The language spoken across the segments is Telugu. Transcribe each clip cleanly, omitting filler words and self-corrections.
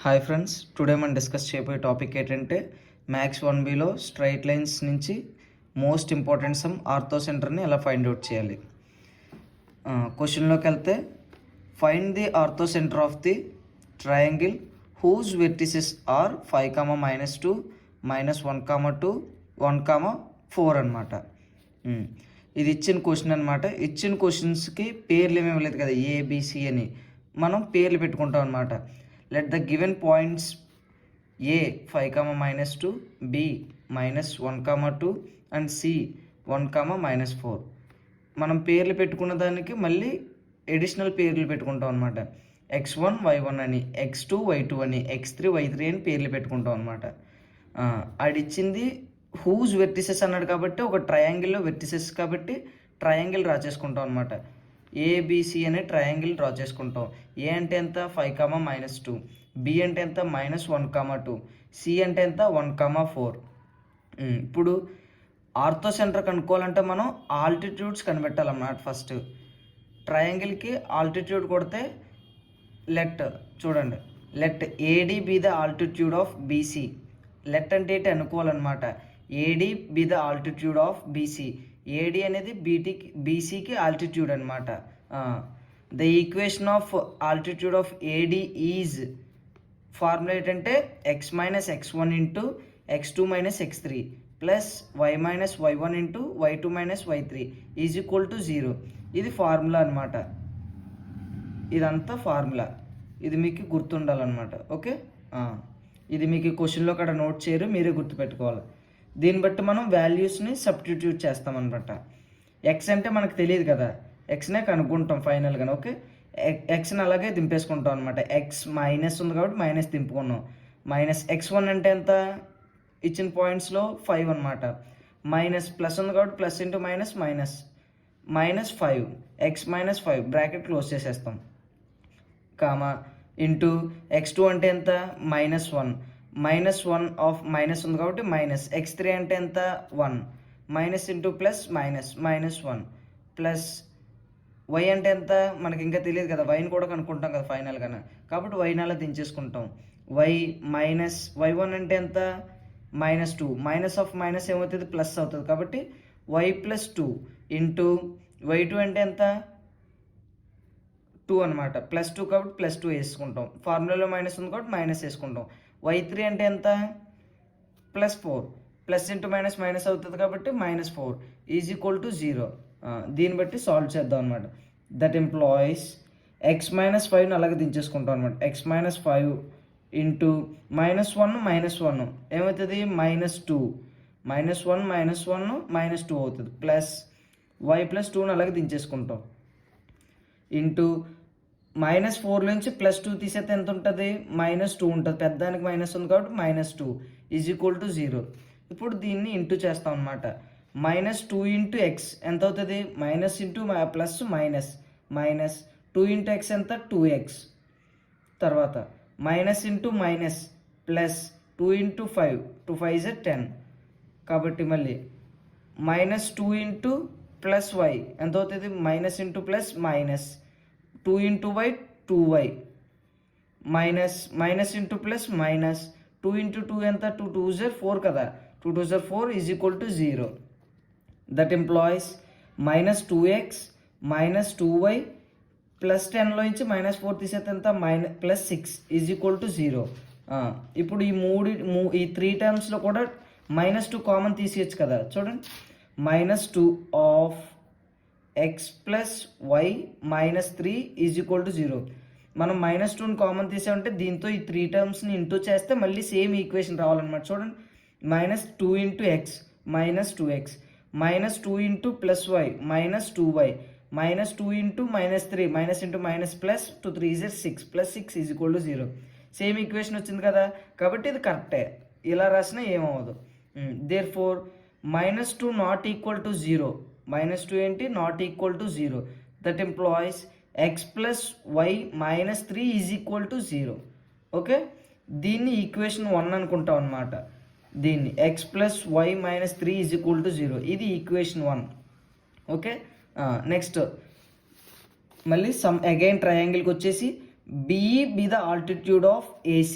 హాయ్ ఫ్రెండ్స్, టుడే మనం డిస్కస్ చేయబోయే టాపిక్ ఏంటంటే మ్యాథ్స్ 1Bలో స్ట్రైట్ లైన్స్ నుంచి మోస్ట్ ఇంపార్టెంట్ సమ్ ఆర్థోసెంటర్ని ఎలా ఫైండ్ అవుట్ చేయాలి. క్వశ్చన్లోకి వెళ్తే find the orthocentre of the triangle whose vertices are 5, -2, -1, 2, 1, 4 అనమాట. ఇది ఇచ్చిన క్వశ్చన్ అనమాట. ఇచ్చిన క్వశ్చన్స్కి పేర్లు ఏమేమి లేదు కదా, ఏబిసి అని మనం పేర్లు పెట్టుకుంటాం అనమాట. Let the given points A 5, -2, B -1, 2 and C 1, -4. మనం పేర్లు పెట్టుకున్న దానికి మళ్ళీ ఎడిషనల్ పేర్లు పెట్టుకుంటాం అనమాట. x1 y1 అని, x2 y2 అని, x3 y3 అని పేర్లు పెట్టుకుంటాం అనమాట. ఆడిచ్చింది హూజ్ వెర్టిసెస్ అన్నాడు కాబట్టి ఒక ట్రయాంగిల్లో వెర్టిసెస్ కాబట్టి ట్రయాంగిల్ డ్రా చేసుకుంటాం అనమాట. ఏబిసి అనే ట్రయాంగిల్ డ్రా చేసుకుంటాం. ఏ అంటే ఎంత 5, -2, బి అంటే ఎంత -1, 2, సి అంటే ఎంత 1, 4. ఇప్పుడు ఆర్థోసెంటర్ కనుక్కోవాలంటే మనం ఆల్టిట్యూడ్స్ కనిపెట్టాలన్నమాట. ఫస్ట్ ట్రయాంగిల్కి ఆల్టిట్యూడ్ కొడితే చూడండి, let A D be the altitude of B C. Let అంటే ఏంటి అనుకోవాలన్నమాట. A D be the altitude of B C. A D అనేది బీసీకి ఆల్టిట్యూడ్ అనమాట. The equation of altitude of A D is formula ఏంటంటే x - x1 into x2 - x3 plus y - y1 into y2 - y3 is equal to 0. ఇది ఫార్ములా అనమాట. ఇదంతా ఫార్ములా. ఇది మీకు గుర్తుండాలన్నమాట. ఓకే, ఇది మీకు క్వశ్చన్లో కూడా నోట్ చేయరు, మీరే గుర్తుపెట్టుకోవాలి. దీన్ని బట్టి మనం వాల్యూస్ని సబ్స్టిట్యూట్ చేస్తామన్నమాట. ఎక్స్ అంటే మనకు తెలియదు కదా, ఎక్స్నే కనుక్కుంటాం ఫైనల్గా. ఓకే, ఎక్స్ని అలాగే దింపేసుకుంటాం అనమాట. ఎక్స్ మైనస్ ఉంది కాబట్టి మైనస్ దింపుకున్నాం. -x1 అంటే ఎంత ఇచ్చిన పాయింట్స్లో 5 అనమాట. మైనస్ ప్లస్ ఉంది కాబట్టి plus into minus -5, x -5 bracket close చేసేస్తాం. కామా ఇంటూ x2 అంటే ఎంత -1, -1 ఆఫ్ మైనస్ ఉంది కాబట్టి మైనస్. x3 అంటే ఎంత 1, minus into plus -1 plus y అంటే ఎంత మనకి ఇంకా తెలియదు కదా, వైని కూడా కనుక్కుంటాం కదా ఫైనల్గా, కాబట్టి వైని అలా దించేసుకుంటాం. y1 అంటే ఎంత -2, మైనస్ ఆఫ్ మైనస్ ఏమవుతుంది ప్లస్ అవుతుంది కాబట్టి y +2 ఇంటూ y2 అంటే ఎంత 2 అనమాట. +2 కాబట్టి +2 వేసుకుంటాం. ఫార్ములాలో మైనస్ ఉంది కాబట్టి మైనస్ వేసుకుంటాం. y3 అంటే ఎంత +4, ప్లస్ ఇంటూ మైనస్ అవుతుంది కాబట్టి -4 ఈజ్ ఈక్వల్ టు 0. దీన్ని బట్టి సాల్వ్ చేద్దాం అనమాట. దట్ ఎంప్లాయీస్ x -5ని అలాగే దించేసుకుంటాం అనమాట. x -5 ఇంటూ -1 ఏమవుతుంది -2, -1 -2 అవుతుంది. ప్లస్ y +2ని అలాగే దించేసుకుంటాం. ఇంటూ -4 నుంచి +2 తీసేస్తే ఎంత ఉంటుంది -2 ఉంటుంది. పెద్దానికి మైనస్ ఉంది కాబట్టి -2 ఈజ్ ఈక్వల్ టు 0. ఇప్పుడు దీన్ని ఇంటూ చేస్తాం అనమాట. -2 ఇంటూ ఎక్స్ ఎంత అవుతుంది minus into plus minus 2 into X ఎంత 2x. తర్వాత minus into minus plus 2 into 5, 2 5 is 10 కాబట్టి మళ్ళీ -2 ఇంటూ ప్లస్ y ఎంత అవుతుంది minus into plus -2 into y 2y minus into plus -2 into 2 ఎంత 2 2s are 4 కదా, 2 2s are 4 is equal to 0. That ఎంప్లాయీస్ -2x -2y ప్లస్ 10లో నుంచి -4 తీసేస్తే ఎంత +6 ఈజ్ ఈక్వల్ టు 0. ఇప్పుడు ఈ 3 టర్మ్స్లో కూడా -2 కామన్ తీసేయచ్చు కదా. చూడండి, -2 of x plus y -3 is equal to 0. మనం -2ని కామన్ తీసామంటే దీంతో ఈ 3 టర్మ్స్ని ఇంటూ చేస్తే మళ్ళీ సేమ్ ఈక్వేషన్ రావాలన్నమాట. చూడండి, -2 into x -2x -2 into plus y -2y -2 into -3 minus into minus plus 2 3 is 6 +6 is equal to 0. Same equation వచ్చింది కదా, కాబట్టి ఇది కరెక్టే. ఇలా రాసినా ఏమవ్వదు. Therefore -2 not equal to 0. -2 ఏంటి not equal to 0. That implies x plus y -3 is equal to 0. Okay, దీన్ని ఈక్వేషన్ 1 అనుకుంటాం అనమాట. దీన్ని x plus y -3 is equal to 0, ఇది ఈక్వేషన్ 1. ఓకే, నెక్స్ట్ మళ్ళీ అగైన్ ట్రయాంగిల్కి వచ్చేసి BE be the altitude of AC.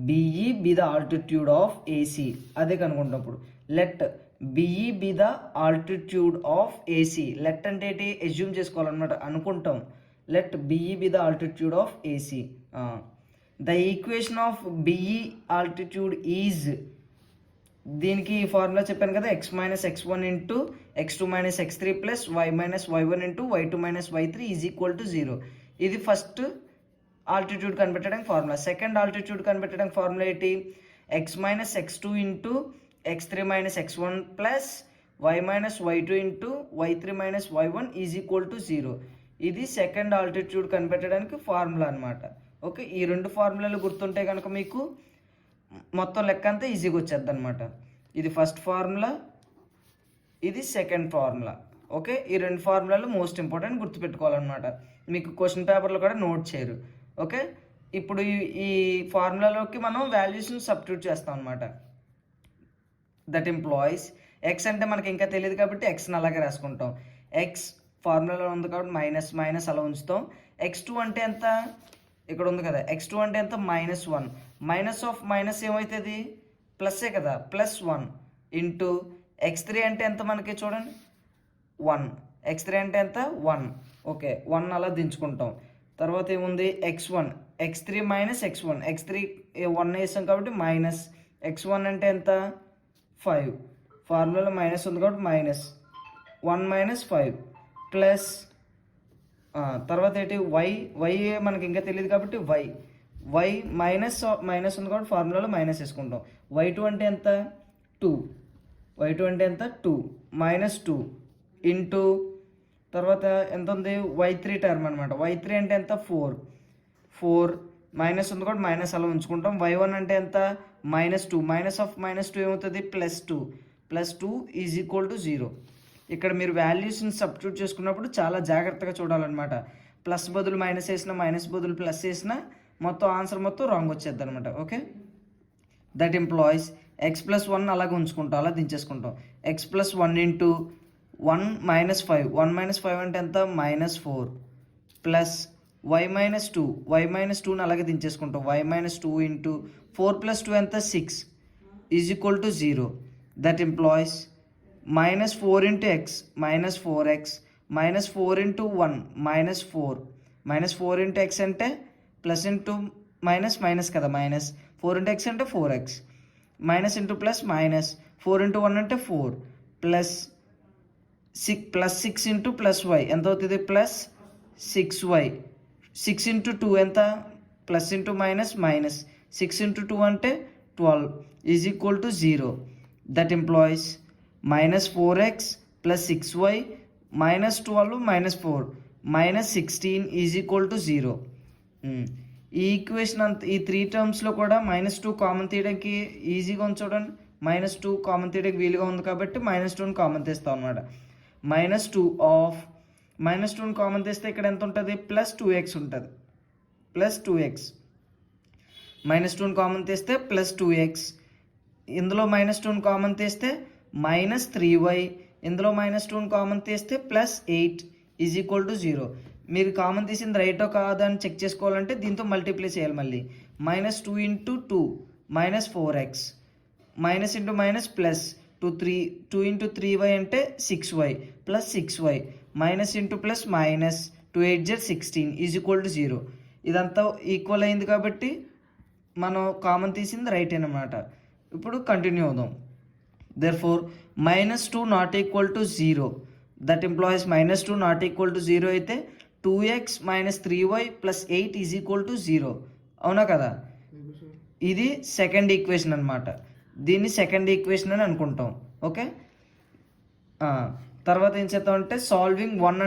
BE be the altitude of AC. అదే కనుకుంటున్నప్పుడు let BE be the altitude of AC. Let అంటే ఏంటి, అజ్యూమ్ చేసుకోవాలన్నమాట, అనుకుంటాం. Let BE be the altitude of AC. The equation of BE altitude is, దీనికి ఫార్ములా చెప్పాను కదా, x minus x1 into x2 minus x3 plus y minus y1 into y2 minus y3 is equal to 0. ఇది ఫస్ట్ ఆల్టిట్యూడ్ కనిపెట్టడానికి ఫార్ములా. సెకండ్ ఆల్టిట్యూడ్ కనిపెట్టడానికి ఫార్ములా ఏంటి, x minus x2 into x3 minus x1 plus y minus y2 into y3 minus y1 is equal to 0. ఇది సెకండ్ ఆల్టిట్యూడ్ కనిపెట్టడానికి ఫార్ములా అనమాట. ఓకే, ఈ రెండు ఫార్ములాలు గుర్తుంటే కనుక మీకు మొత్తం లెక్క అంతా ఈజీగా వచ్చేద్ది అనమాట. ఇది ఫస్ట్ ఫార్ములా, ఇది సెకండ్ ఫార్ములా. ఓకే, ఈ రెండు ఫార్ములాలు మోస్ట్ ఇంపార్టెంట్, గుర్తుపెట్టుకోవాలన్నమాట. మీకు క్వశ్చన్ పేపర్లో కూడా నోట్ చేయరు. ఓకే, ఇప్పుడు ఈ ఫార్ములాలోకి మనం వాల్యూస్ని సబ్స్టిట్యూట్ చేస్తాం అనమాట. దట్ ఎంప్లాయీస్ ఎక్స్ అంటే మనకి ఇంకా తెలియదు కాబట్టి ఎక్స్ని అలాగే రాసుకుంటాం. ఎక్స్ ఫార్ములాలో ఉంది కాబట్టి మైనస్ మైనస్ అలా ఉంచుతాం. x2 అంటే ఎంత, ఇక్కడ ఉంది కదా, x2 అంటే ఎంత, -1. మైనస్ ఆఫ్ మైనస్ ఏమవుతుంది, ప్లస్సే కదా, +1 ఇంటూ x3 అంటే ఎంత మనకి చూడండి 1. x3 అంటే ఎంత 1. ఓకే, 1 అలా దించుకుంటాం. తర్వాత ఏముంది x1, x3 minus x1, x3 1 వేసాం కాబట్టి మైనస్, x1 అంటే ఎంత 5. ఫార్ములాలో మైనస్ ఉంది కాబట్టి -1 మైనస్ 5 ప్లస్ తర్వాత ఏంటి వై మనకి ఇంకా తెలియదు కాబట్టి వై మైనస్ ఉంది కాబట్టి ఫార్ములాలో మైనస్ వేసుకుంటాం. y2 అంటే ఎంత 2, y2 అంటే ఎంత 2 -2 ఇంటూ తర్వాత ఎంత ఉంది y3 టర్మ్ అనమాట. y3 అంటే ఎంత 4 మైనస్ ఉంది కాబట్టి మైనస్ అలా ఉంచుకుంటాం. y1 అంటే ఎంత -2, మైనస్ ఆఫ్ -2 ఏమవుతుంది +2 ఈజ్ ఈక్వల్ టు 0. ఇక్కడ మీరు వాల్యూస్ని సబ్స్టిట్యూట్ చేసుకున్నప్పుడు చాలా జాగ్రత్తగా చూడాలన్నమాట. ప్లస్ బదులు మైనస్ వేసినా, మైనస్ బదులు ప్లస్ వేసినా మొత్తం ఆన్సర్ మొత్తం రాంగ్ వచ్చేద్ది అనమాట. ఓకే, దట్ ఎంప్లాయీస్ x+1 అలాగే ఉంచుకుంటాం, అలా దించేసుకుంటాం. x+1 ఇంటూ 1 మైనస్ 5, 1 మైనస్ 5 అంటే ఎంత -4 ప్లస్ y మైనస్ 2ని అలాగే దించేసుకుంటాం. y మైనస్ 2 ఇంటూ 4 + 2 ఎంత 6 is equal to 0. That employees -4 into x minus 4x minus 4 into 1 -4 -4 into x అంటే ప్లస్ ఇంటూ మైనస్ మైనస్ కదా, -4 ఇంటూ x అంటే 4x minus into plus -4 into 1 అంటే 4 ప్లస్ 6 ఇంటూ ప్లస్ y ఎంత అవుతుంది +6y. 6 ఇంటూ 2 ఎంత ప్లస్ ఇంటూ మైనస్ 6 ఇంటూ 2 అంటే 12 is equal to 0. That employees -4x plus 6y -12 -4 -16 is equal to 0. ఈ ఈక్వేషన్ అంత ఈ 3 టర్మ్స్లో కూడా -2 కామన్ తీయడానికి ఈజీగా ఉంది చూడండి. -2 కామన్ తీయడానికి వీలుగా ఉంది కాబట్టి -2ని కామన్ తీస్తాం అనమాట. -2ని కామన్ తీస్తే ఇక్కడ ఎంత ఉంటుంది +2x ఉంటుంది, +2x. -2ని కామన్ తీస్తే +2x, ఇందులో -2ని కామన్ తీస్తే -3y, ఇందులో -2ని కామన్ తీస్తే +8 ఈజ్ ఈక్వల్ టు 0. మీరు కామన్ తీసింది రైటో కాదని చెక్ చేసుకోవాలంటే దీంతో మల్టిప్లై చేయాలి మళ్ళీ. -2 into 2 -4x minus into minus plus 2 into 3y అంటే 6y plus 6y minus into plus minus 2 8 16 is equal to 0. ఇదంతా ఈక్వల్ అయింది కాబట్టి మనం కామన్ తీసింది రైట్ అనమాట. ఇప్పుడు కంటిన్యూ అవుదాం. Therefore, -2 not equal to 0. That implies -2 not equal to 0 అయితే 2x minus 3y plus 8 is equal to 0. అవునా కదా, ఇది సెకండ్ ఈక్వేషన్ అనమాట. దీన్ని సెకండ్ ఈక్వేషన్ అని అనుకుంటాం. ఓకే, తర్వాత ఏం చేద్దామంటే సాల్వింగ్ 1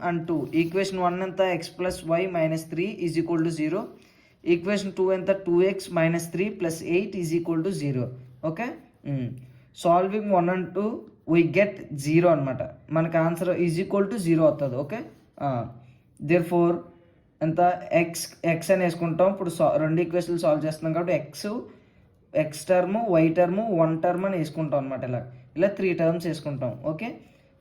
and 2 ఈక్వేషన్ 1 ఎంత x+y - 3 is equal to 0. Equation 2 ఎంత 2x - 3 + 8 is equal to 0. Okay, solving 1 and 2 we get 0 అనమాట. మనకి ఆన్సర్ ఈజ్ ఈక్వల్ టు 0 అవుతుంది. ఓకే, దేర్ఫోర్ ఎంత ఎక్స్ అని వేసుకుంటాం. ఇప్పుడు రెండు ఈక్వేషన్లు సాల్వ్ చేస్తున్నాం కాబట్టి X term Y term 1 term అని వేసుకుంటాం అనమాట. ఇలా 3 టర్మ్స్ వేసుకుంటాం. ఓకే,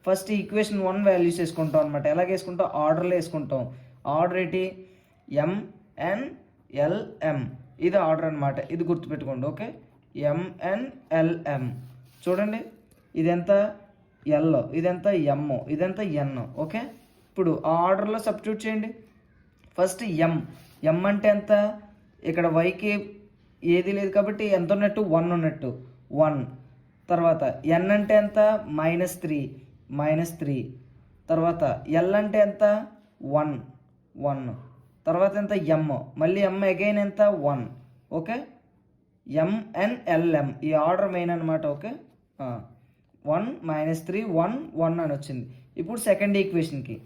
ఫస్ట్ ఈక్వేషన్ 1 వాల్యూస్ వేసుకుంటాం అనమాట. ఎలాగ వేసుకుంటాం, ఆర్డర్లో వేసుకుంటాం. ఆర్డర్ ఏంటి MNLM, ఇది ఆర్డర్ అనమాట. ఇది గుర్తుపెట్టుకోండి. Okay, MNLM. చూడండి, ఇదెంత L, ఇదెంత M, ఇదెంత N. ఓకే, ఇప్పుడు ఆ ఆర్డర్లో సబ్స్టిట్యూట్ చేయండి. ఫస్ట్ M అంటే ఎంత, ఇక్కడ వైకి ఏది లేదు కాబట్టి ఎంత ఉన్నట్టు 1 ఉన్నట్టు 1. తర్వాత N అంటే ఎంత -3, తర్వాత L అంటే ఎంత 1. తర్వాత ఎంత M, మళ్ళీ M అగైన్ ఎంత 1. ఓకే, MNLM ఈ ఆర్డర్ మెయిన్ అనమాట. ఓకే, 1 -3 1 1 అని వచ్చింది. ఇప్పుడు సెకండ్ ఈక్వేషన్కి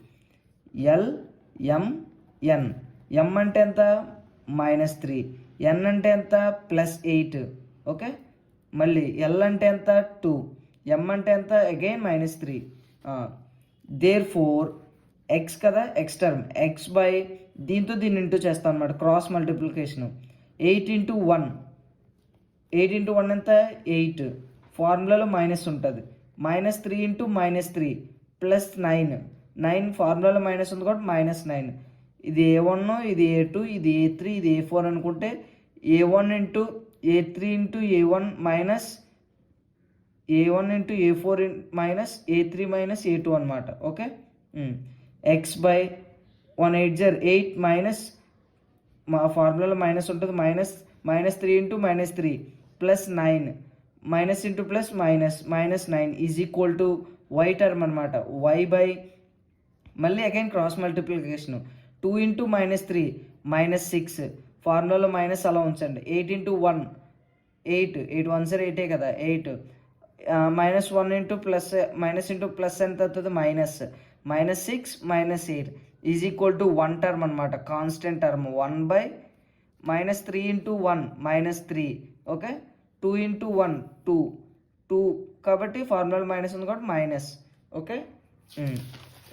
LMN, M అంటే ఎంత -3, N అంటే ఎంత +8. ఓకే, మళ్ళీ L అంటే ఎంత 2, M అంటే ఎంత అగైన్ -3. దేర్ ఫోర్ ఎక్స్ కదా, ఎక్స్ టర్మ్, ఎక్స్ బై దీంతో దీన్ని ఇంటూ చేస్తాం అనమాట, క్రాస్ మల్టిప్లికేషన్. 8 × 1, 8 × 1 ఎంత 8, ఫార్ములాలో మైనస్ ఉంటుంది. -3 × -3 +9, 9 ఫార్ములాలో మైనస్ ఉంది కాబట్టి -9. ఇది A1, ఇది A2, ఇది A3, ఇది A4 అనుకుంటే A1 × A3 × A1 minus A1 × A4 minus A3 minus A2 అనమాట. ఓకే, ఎక్స్ బై 180 మైనస్ మా ఫార్ములాలో మైనస్ ఉంటుంది, -3 × -3 +9, minus into plus -9 is equal to why term అనమాట. వై బై మళ్ళీ అగైన్ క్రాస్ మల్టిప్లికేషన్ 2 × -3 -6, ఫార్ములాలో మైనస్ అలా ఉంచండి. 8 × 1 8, 8 1s are 8 కదా 8, -1 into plus minus into plus ఎంత అవుతుంది -6 -8 ఈజ్ ఈక్వల్ టు 1 టర్మ్ అనమాట, కాన్స్టెంట్ టర్మ్. 1/-3 × 1 -3. ఓకే, 2 × 1 2 కాబట్టి ఫార్ములా మైనస్ ఉంది కాబట్టి మైనస్. ఓకే,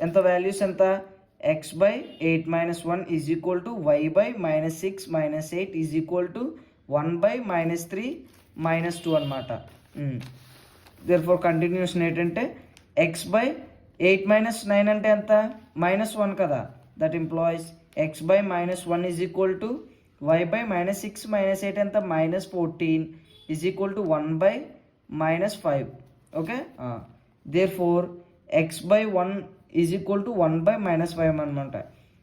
ఎంత వాల్యూస్ ఎంత x/8 - 1 is equal to y/-6 - 8 is equal to 1/-3 -2 అనమాట. దేర్ఫోర్ కంటిన్యూషన్ ఏంటంటే x/8 - 9 అంటే ఎంత -1 కదా, that employees x/-1 is equal to y/-6 - 8 ఎంత -14 is equal to 1/-5. Okay, therefore x/1 is equal to 1/-5 అనమాట.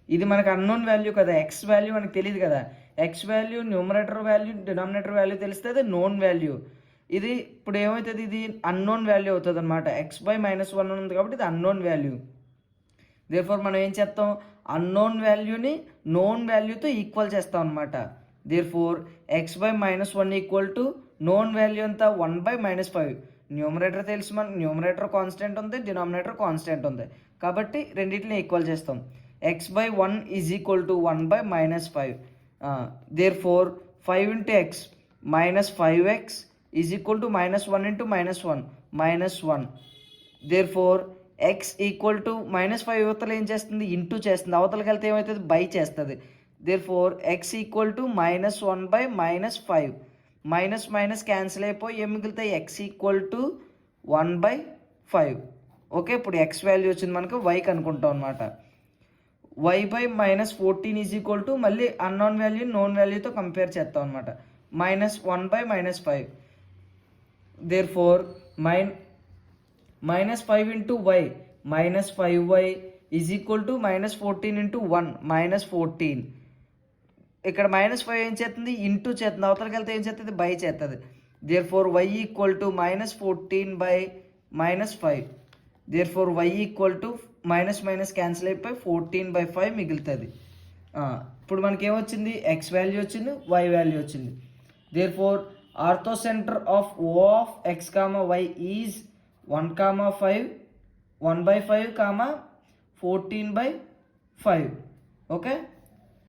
ఇది మనకు అన్నోన్ వాల్యూ కదా, ఎక్స్ వాల్యూ మనకు తెలియదు కదా. X value numerator value denominator value తెలిస్తే అది నోన్ వాల్యూ. ఇది ఇప్పుడు ఏమవుతుంది, ఇది అన్నోన్ వాల్యూ అవుతుంది అనమాట. x/-1 ఉంది కాబట్టి ఇది అన్నోన్ వాల్యూ. దేర్ఫోర్ మనం ఏం చేస్తాం, అన్నోన్ వాల్యూని నోన్ వాల్యూతో ఈక్వల్ చేస్తాం అనమాట. Therefore x/-1 equal to known value ఎంత 1/-5. న్యూమరేటర్ తెలుసు మనకు, న్యూమరేటర్ కాన్స్టెంట్ ఉంది, డినామినేటర్ కాన్స్టెంట్ ఉంది కాబట్టి రెండింటిని ఈక్వల్ చేస్తాం. x/1 is equal to 1/-5. Therefore 5 × x -5x is equal to -1 × -1 therefore x equal to -5 అవతల ఏం చేస్తుంది, ఇంటూ చేస్తుంది, అవతలకి వెళ్తే ఏమవుతుంది బై చేస్తుంది. Therefore x equal to -1/-5, minus cancel అయిపోయి ఏం మిగులుతాయి, x ఈక్వల్ టు 1/5. ఓకే, ఇప్పుడు x వాల్యూ వచ్చింది మనకు, y కనుక్కుంటాం అనమాట. y/-14 ఈజ్ ఈక్వల్ టు మళ్ళీ అన్నోన్ వాల్యూ నోన్ వాల్యూతో కంపేర్ చేస్తాం అనమాట, -1/-5. Therefore -5 × y -5y is equal to -14 × 1 -14. ఇక్కడ -5 ఏం చేస్తుంది, ఇంటూ చేస్తుంది, అవతలకి వెళ్తే ఏం చేస్తుంది బై చేస్తుంది. Therefore y equal to -14/-5. Therefore y equal to minus cancel అయిపోయి 14/5 మిగులుతుంది. ఇప్పుడు మనకి ఏమొచ్చింది, ఎక్స్ వాల్యూ వచ్చింది, y వాల్యూ వచ్చింది. Therefore ortho centre of O of x, y is 1/5 14/5. Okay,